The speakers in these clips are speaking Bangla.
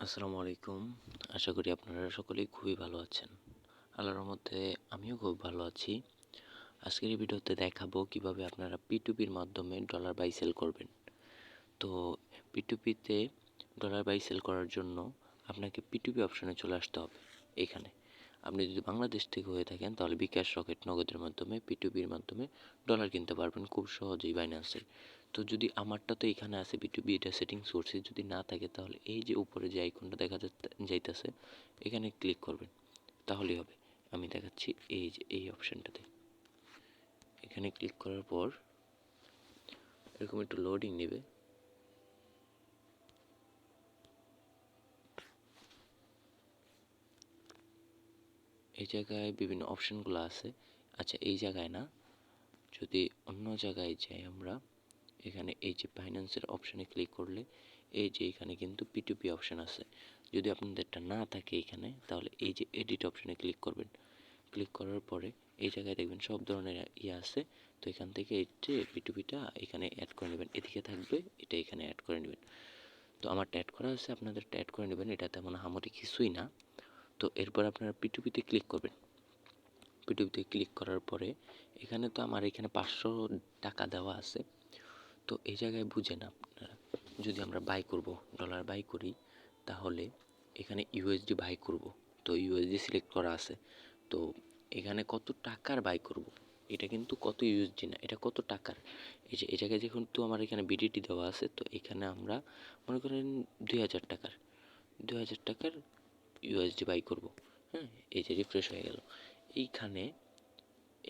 আসসালামু আলাইকুম। আশা করি আপনারা সকলেই খুবই ভালো আছেন। আল্লাহর রহমতে আমিও খুব ভালো আছি। আজকের এই ভিডিওতে দেখাবো কিভাবে আপনারা P2P র মাধ্যমে ডলার বাই সেল করবেন। তো P2P তে ডলার বাই সেল করার জন্য আপনাকে P2P অপশনে চলে আসতে হবে। এখানে আপনি যদি বাংলাদেশ থেকে হয়ে থাকেন তাহলে বিকাশ, রকেট, নগদের মাধ্যমে P2P র মাধ্যমে ডলার কিনতে পারবেন খুব সহজেই বাইন্যান্সের। তো যদি আমারটা তো এখানে আছে P2P, এটা সেটিংস করছি, যদি না থাকে তাহলে এই যে উপরে যে আইকনটা দেখা যাইতেছে এখানে ক্লিক করবেন, তাহলেই হবে। আমি দেখাচ্ছি, এই যে এই অপশনটাতে এখানে ক্লিক করার পর এরকম একটু লোডিং নেবে। এই জায়গায় বিভিন্ন অপশনগুলো আছে। আচ্ছা, এই জায়গায় না, যদি অন্য জায়গায় যাই আমরা, এখানে এই যে ফাইন্যান্সের অপশনে ক্লিক করলে এই যে এখানে কিন্তু P2P অপশন আছে। যদি আপনাদেরটা না থাকে এখানে, তাহলে এই যে এডিট অপশনে ক্লিক করবেন। ক্লিক করার পরে এই জায়গায় দেখবেন সব ধরনের আছে। তো এখান থেকে এই যে P2Pটা এখানে অ্যাড করে নেবেন, এদিকে থাকবে, এটা এখানে অ্যাড করে নেবেন। তো আমারটা অ্যাড করা আছে, আপনাদেরটা অ্যাড করে নেবেন। এটা তেমন আহামরি কিছুই না। তো এরপর আপনারা P2Pতে ক্লিক করবেন। P2Pতে ক্লিক করার পরে এখানে তো আমার এখানে 500 টাকা দেওয়া আছে। তো এই জায়গায় বুঝেন আপনারা, যদি আমরা বাই করব, ডলার বাই করি, তাহলে এখানে ইউএসডি বাই করব। তো ইউএসডি সিলেক্ট করা আছে। তো এখানে কত টাকার বাই করব, এটা কিন্তু কত ইউএসডি না, এটা কত টাকার। এই যে এই জায়গায় যেহেতু আমার এখানে বিডিটি দেওয়া আছে, তো এখানে আমরা মনে করেন 2000 টাকার 2000 টাকার ইউএসডি বাই করব। হ্যাঁ, এই যে রিফ্রেশ হয়ে গেল। এইখানে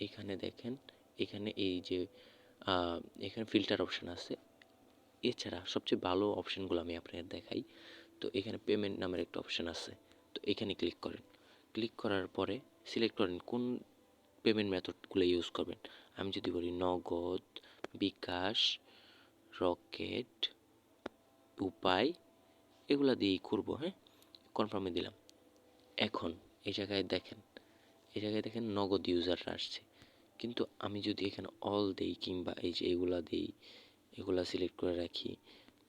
এইখানে দেখেন, এখানে এই যে এখানে ফিল্টার অপশন আছে। এছাড়া সবচেয়ে ভালো অপশনগুলো আমি আপনাদের দেখাই। তো এখানে পেমেন্ট নামের একটা অপশন আছে। তো এখানে ক্লিক করেন। ক্লিক করার পরে সিলেক্ট করেন কোন পেমেন্ট মেথডগুলো ইউজ করবেন। আমি যদি বলি নগদ, বিকাশ, রকেট, উপায়, এগুলা দিয়েই করবো। হ্যাঁ, কনফার্মে দিলাম। এখন এই জায়গায় দেখেন, নগদ ইউজাররা আসছে। কিন্তু আমি যদি এখানে অল দেই কিংবা এই যে এগুলা দেই, এগুলা সিলেক্ট করে রাখি,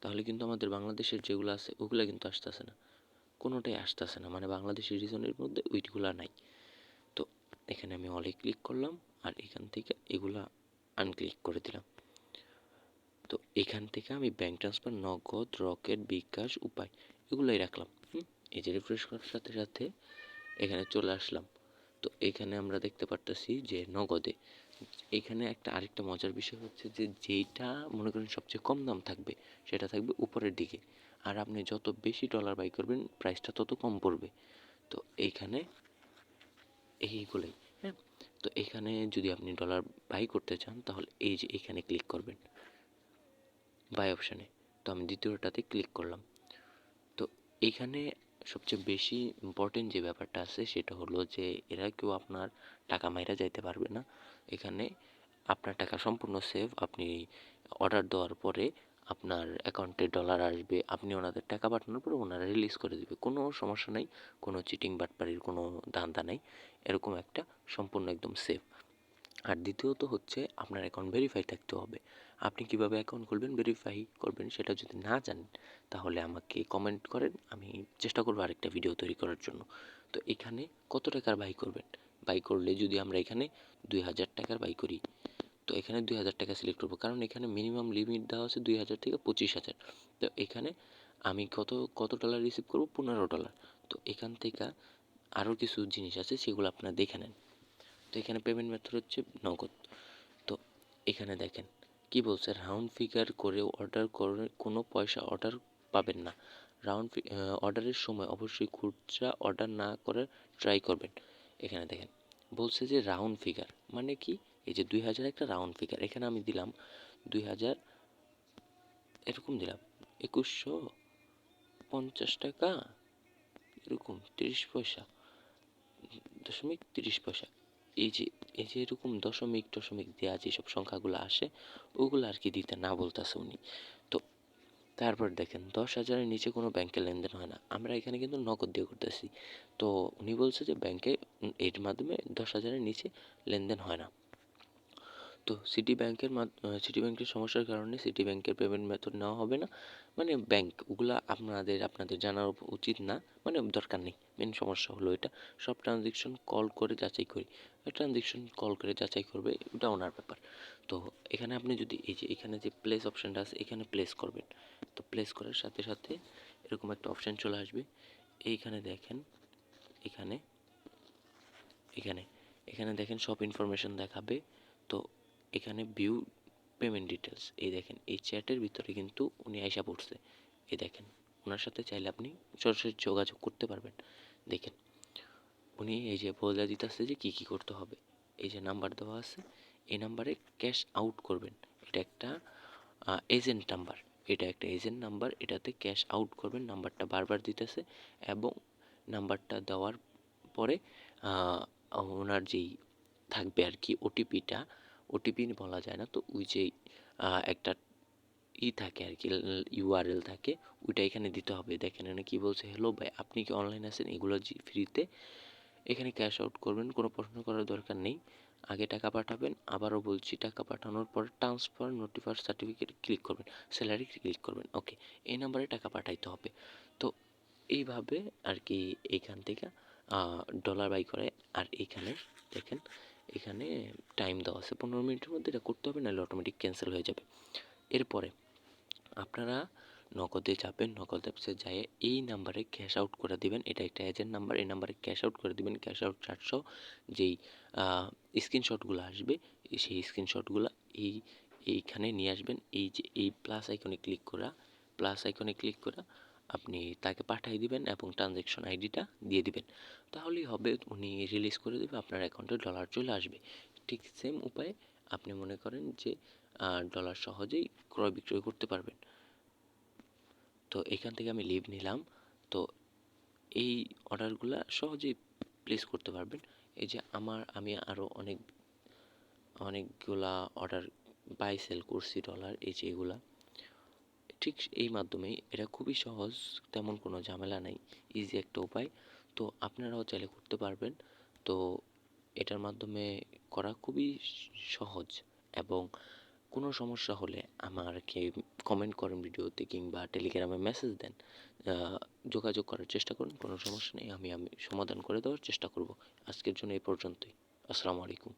তাহলে কিন্তু আমাদের বাংলাদেশের যেগুলো আছে ওগুলা কিন্তু আসতেছে না, কোনোটাই আসতেছে না, মানে বাংলাদেশের রিজনের মধ্যে ওইগুলা নাই। তো এখানে আমি অলে ক্লিক করলাম আর এখান থেকে এগুলা আনক্লিক করে দিলাম। তো এখান থেকে আমি ব্যাংক ট্রান্সফার, নগদ, রকেট, বিকাশ, উপায় এগুলাই রাখলাম। এই যে রিফ্রেশ করার সাথে সাথে এখানে চলে আসলাম। তো এখানে আমরা দেখতে পারতেছি যে নগদে, এখানে একটা আরেকটা মজার বিষয় হচ্ছে যে যেইটা মনে করেন সবচেয়ে কম দাম থাকবে সেটা থাকবে উপরের দিকে, আর আপনি যত বেশি ডলার বাই করবেন প্রাইসটা তত কম পড়বে। তো এইখানে এইগুলোই। হ্যাঁ, তো এখানে যদি আপনি ডলার বাই করতে চান তাহলে এই যে এখানে ক্লিক করবেন বাই অপশানে। তো আমি দ্বিতীয়টাতে ক্লিক করলাম। তো এইখানে সবচেয়ে বেশি ইম্পর্টেন্ট যে ব্যাপারটা আছে সেটা হলো যে এরা কেউ আপনার টাকা মাইরা যাইতে পারবে না। এখানে আপনার টাকা সম্পূর্ণ সেফ। আপনি অর্ডার দেওয়ার পরে আপনার অ্যাকাউন্টে ডলার আসবে, আপনি ওনাদের টাকা পাঠানোর পরে ওনারা রিলিজ করে দেবে, কোনো সমস্যা নাই, কোনো চিটিং বাটপাড়ির কোনো ধান্দা নাই। এরকম একটা সম্পূর্ণ একদম সেফ। আর দ্বিতীয়ত হচ্ছে আপনার অ্যাকাউন্ট ভেরিফাই থাকতে হবে। আপনি কিভাবে অ্যাকাউন্ট খুলবেন, ভেরিফাই করবেন, সেটা যদি না জানেন তাহলে আমাকে কমেন্ট করেন, আমি চেষ্টা করবো আরেকটা ভিডিও তৈরি করার জন্য। তো এখানে কত টাকার বাই করবেন, বাই করলে যদি আমরা এখানে 2000 টাকার বাই করি, তো এখানে 2000 টাকা সিলেক্ট করবো, কারণ এখানে মিনিমাম লিমিট দেওয়া আছে 2000 থেকে 25,000। তো এখানে আমি কত কত ডলার রিসিভ করবো, $15। তো এখান থেকে আরও কিছু জিনিস আছে সেগুলো আপনারা দেখে নেন। তো এখানে পেমেন্ট মেথড হচ্ছে নগদ। তো এখানে দেখেন কি বলছে, রাউন্ড ফিগার করে অর্ডার করে কোনো পয়সা অর্ডার পাবেন না। অর্ডারের সময় অবশ্যই খুচরা অর্ডার না করে ট্রাই করবেন। এখানে দেখেন বলছে যে রাউন্ড ফিগার মানে কি, এই যে 2000 একটা রাউন্ড ফিগার, এখানে আমি দিলাম 2000, এরকম দিলাম 2150 টাকা, এরকম 30 পয়সা, 0.30 পয়সা। এই যে এরকম দশমিক টশমিক দেওয়া যেসব সংখ্যাগুলো আসে ওগুলো আর কি দিতে না বলতেছে উনি। তো তারপর দেখেন 10,000-এর নিচে কোনো ব্যাংকে লেনদেন হয় না, আমরা এখানে কিন্তু নগদ দিয়ে করতেছি। তো উনি বলছে যে ব্যাংকে এর মাধ্যমে 10,000-এর নিচে লেনদেন হয় না। তো সিটি ব্যাংকের সমস্যার কারণে সিটি ব্যাংকের পেমেন্ট মেথড নেওয়া হবে না, মানে ব্যাংক ওগুলা আপনাদের জানার উচিত না, মানে দরকার নেই। মেন সমস্যা হলো এটা। সব ট্রানজেকশন কল করে যাচাই করি, ট্রানজেকশন কল করে যাচাই করবে, ওটা ওনার ব্যাপার। তো এখানে আপনি যদি এই যে এখানে যে প্লেস অপশনটা আছে এখানে প্লেস করবেন, তো প্লেস করার সাথে সাথে এরকম একটা অপশন চলে আসবে। এইখানে দেখেন, এখানে এখানে এখানে দেখেন সব ইনফরমেশন দেখাবে। তো এখানে ভিউ পেমেন্ট ডিটেলস, এই দেখেন এই চ্যাটের ভিতরে কিন্তু উনি আইসা পড়ছে। এই দেখেন, ওনার সাথে চাইলে আপনি সরাসরি যোগাযোগ করতে পারবেন। দেখেন উনি এই যে বলে দিতেছে যে কি কি করতে হবে। এই যে নাম্বার দেওয়া আছে, এই নাম্বারে ক্যাশ আউট করবেন। এটা একটা এজেন্ট নাম্বার, এটা একটা এজেন্ট নাম্বার, এটাতে ক্যাশ আউট করবেন। নাম্বারটা বারবার দিতেছে এবং নাম্বারটা দেওয়ার পরে ওনার যেই থাকবে আর কি ওটিপিটা, ওটিপি বলা যায় না, তো ওই যে একটা থাকে আর কি, ইউআরএল থাকে, ওইটা এখানে দিতে হবে। দেখেন এখানে কি বলছে, হ্যালো ভাই আপনি কি অনলাইন আছেন, এগুলো ফ্রিতে এখানে ক্যাশ আউট করবেন, কোনো প্রশ্ন করার দরকার নেই। আগে টাকা পাঠাবেন, আবারও বলছি টাকা পাঠানোর পর ট্রান্সফার নোটিফায়ার সার্টিফিকেট ক্লিক করবেন, স্যালারি ক্লিক করবেন, ওকে এই নাম্বারে টাকা পাঠাইতে হবে। তো এইভাবে আর কি এইখান থেকে ডলার বাই করে। আর এইখানে দেখেন, এখানে টাইম দেওয়া আছে 15 মিনিটের মধ্যে এটা করতে হবে, নাহলে অটোমেটিক ক্যান্সেল হয়ে যাবে। এরপরে আপনারা নগদে যাবেন, নগদ অ্যাপসে যেয়ে এই নাম্বারে ক্যাশ আউট করে দিবেন। এটা একটা এজেন্ট নাম্বার, এই নাম্বারে ক্যাশ আউট করে দিবেন। ক্যাশ আউট 400, যেই স্ক্রিনশটগুলো আসবে সেই স্ক্রিনশটগুলো এইখানে নিয়ে আসবেন। এই যে এই প্লাস আইকনে ক্লিক করা, প্লাস আইকনে ক্লিক করা আপনি তাকে পাঠিয়ে দিবেন এবং ট্রানজ্যাকশন আইডিটা দিয়ে দিবেন, তাহলেই হবে, উনি রিলিজ করে দেবে, আপনার অ্যাকাউন্টে ডলার চলে আসবে। ঠিক সেম উপায়ে আপনি মনে করেন যে ডলার সহজেই ক্রয় বিক্রয় করতে পারবেন। তো এখান থেকে আমি লিভ নিলাম। তো এই অর্ডারগুলা সহজেই প্লেস করতে পারবেন। এই যে আমি আরও অনেকগুলা অর্ডার বাই সেল করছি ডলার, এই যে এগুলা ঠিক এই মাধ্যমেই, এটা খুবই সহজ, তেমন কোনো ঝামেলা নাই, ইজি একটা উপায়। তো আপনারাও চাইলে করতে পারবেন। তো এটার মাধ্যমে করা খুবই সহজ, এবং কোনো সমস্যা হলে আমাকে কমেন্ট করেন ভিডিওতে, কিংবা টেলিগ্রামে মেসেজ দেন, যোগাযোগ করার চেষ্টা করুন, কোনো সমস্যা নেই, আমি সমাধান করে দেওয়ার চেষ্টা করব। আজকের জন্য এই পর্যন্তই। আসসালামু আলাইকুম।